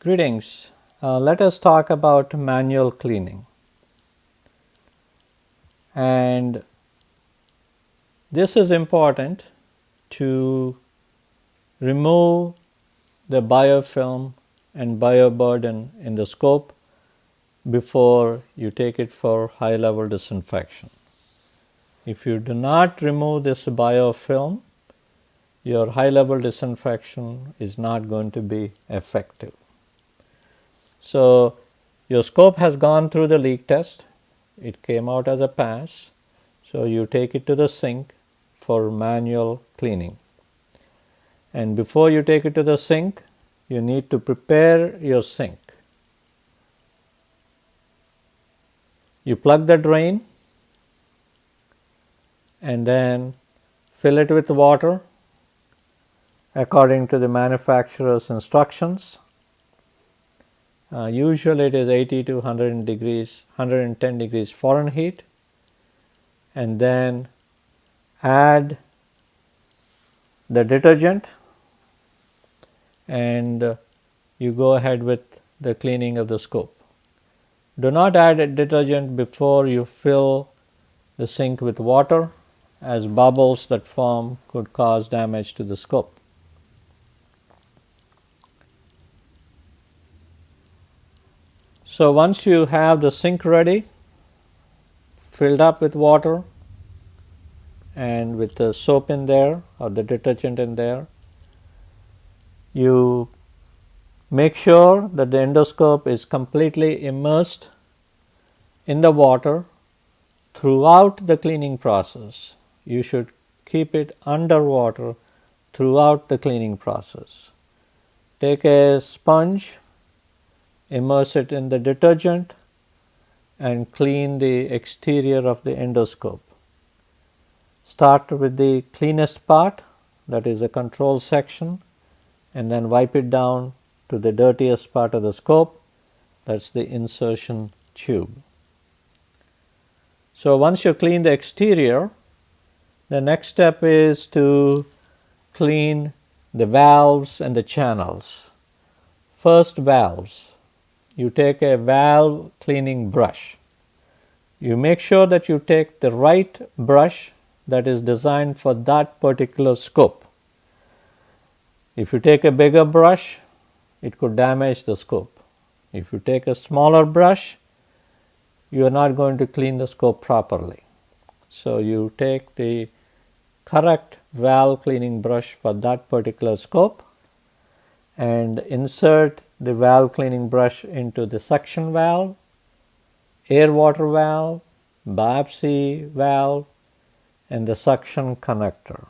Greetings. Let us talk about manual cleaning. And this is important to remove the biofilm and bioburden in the scope before you take it for high level disinfection. If you do not remove this biofilm, your high level disinfection is not going to be effective. So, your scope has gone through the leak test, it came out as a pass, so you take it to the sink for manual cleaning. And before you take it to the sink, you need to prepare your sink. You plug the drain and then fill it with water according to the manufacturer's instructions. Usually it is 80 to 110 degrees Fahrenheit, and then add the detergent and you go ahead with the cleaning of the scope. Do not add a detergent before you fill the sink with water, as bubbles that form could cause damage to the scope. So once you have the sink ready, filled up with water and with the soap in there or the detergent in there, you make sure that the endoscope is completely immersed in the water throughout the cleaning process. You should keep it underwater throughout the cleaning process. Take a sponge, immerse it in the detergent and clean the exterior of the endoscope. Start with the cleanest part, that is the control section, and then wipe it down to the dirtiest part of the scope, that's the insertion tube. So once you clean the exterior, the next step is to clean the valves and the channels. First, valves. You take a valve cleaning brush. You make sure that you take the right brush that is designed for that particular scope. If you take a bigger brush, it could damage the scope. If you take a smaller brush, you are not going to clean the scope properly. So you take the correct valve cleaning brush for that particular scope and insert the valve cleaning brush into the suction valve, air water valve, biopsy valve, and the suction connector.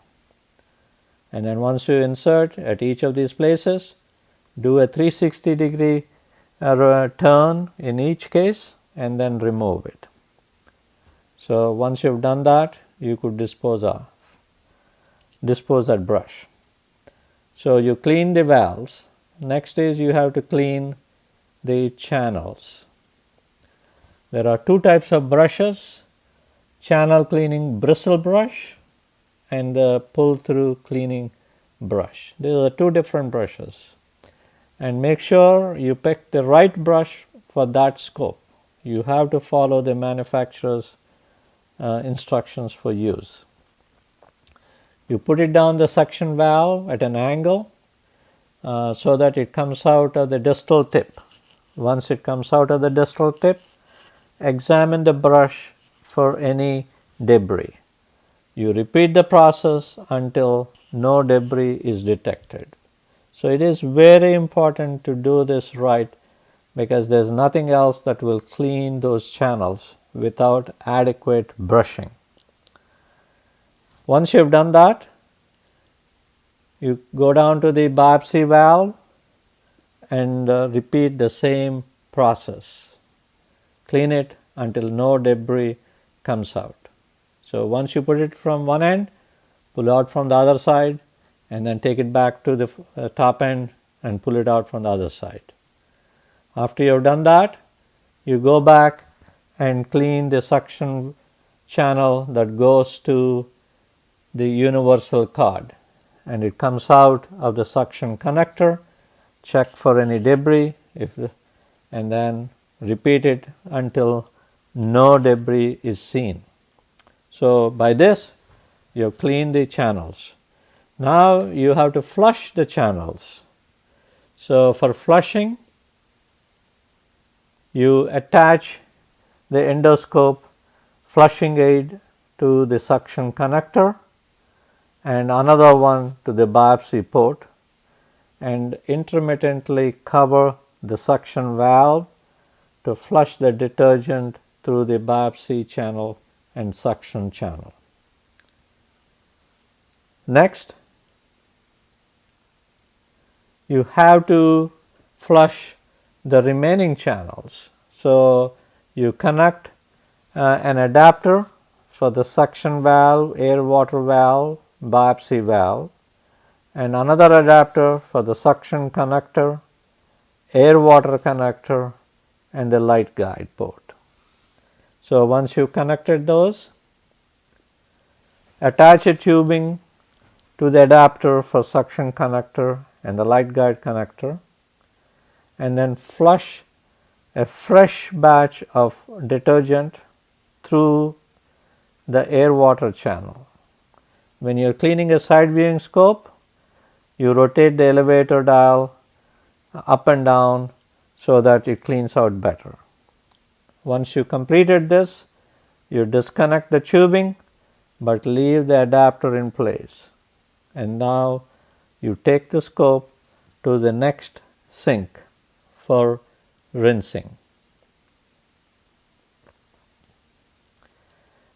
And then once you insert at each of these places, do a 360 degree turn in each case and then remove it. So once you've done that, you could dispose that brush. So you clean the valves. Next is you have to clean the channels. There are two types of brushes: channel cleaning bristle brush and the pull through cleaning brush. These are two different brushes, and make sure you pick the right brush for that scope. You have to follow the manufacturer's instructions for use. You put it down the suction valve at an angle so that it comes out of the distal tip. Once it comes out of the distal tip, examine the brush for any debris. You repeat the process until no debris is detected. So it is very important to do this right, because there is nothing else that will clean those channels without adequate brushing. Once you have done that, you go down to the biopsy valve and repeat the same process. Clean it until no debris comes out. So once you put it from one end, pull out from the other side, and then take it back to the top end and pull it out from the other side. After you have done that, you go back and clean the suction channel that goes to the universal cord, and it comes out of the suction connector. Check for any debris. and then repeat it until no debris is seen. So, by this you have cleaned the channels. Now you have to flush the channels. So, for flushing, you attach the endoscope flushing aid to the suction connector and another one to the biopsy port, and intermittently cover the suction valve to flush the detergent through the biopsy channel and suction channel. Next, you have to flush the remaining channels. So, you connect an adapter for the suction valve, air water valve, biopsy valve, and another adapter for the suction connector, air water connector, and the light guide port. So, once you connected those, attach a tubing to the adapter for suction connector and the light guide connector, and then flush a fresh batch of detergent through the air water channel. When you are cleaning a side viewing scope, you rotate the elevator dial up and down so that it cleans out better. Once you completed this, you disconnect the tubing but leave the adapter in place, and now you take the scope to the next sink for rinsing.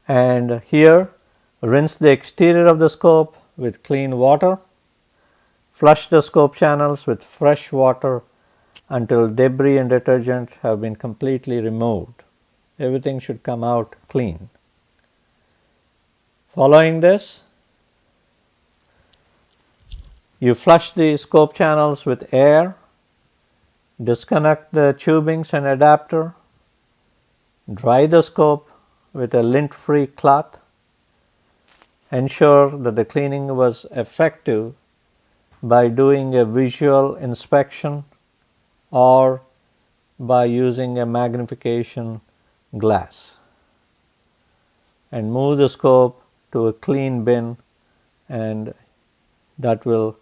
And here, rinse the exterior of the scope with clean water, flush the scope channels with fresh water until debris and detergent have been completely removed. Everything should come out clean. Following this, you flush the scope channels with air, disconnect the tubings and adapter, dry the scope with a lint-free cloth, ensure that the cleaning was effective by doing a visual inspection or by using a magnification glass, and move the scope to a clean bin, and that will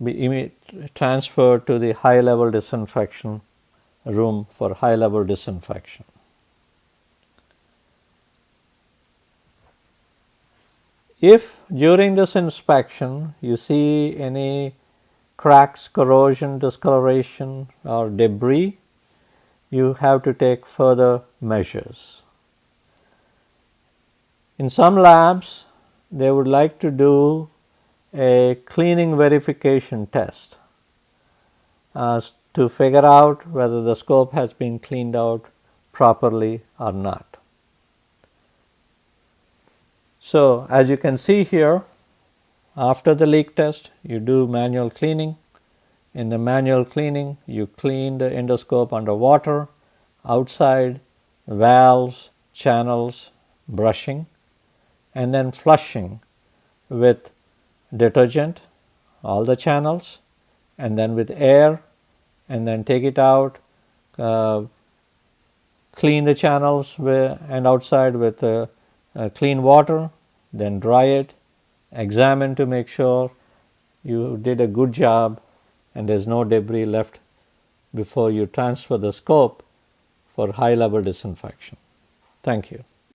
be transferred to the high level disinfection room for high level disinfection. If during this inspection you see any cracks, corrosion, discoloration or debris, you have to take further measures. In some labs, they would like to do a cleaning verification test to figure out whether the scope has been cleaned out properly or not. So, as you can see here, after the leak test, you do manual cleaning. In the manual cleaning, you clean the endoscope under water, outside, valves, channels, brushing, and then flushing with detergent, all the channels, and then with air, and then take it out, clean the channels and outside with clean water, then dry it, examine to make sure you did a good job and there is no debris left before you transfer the scope for high level disinfection. Thank you.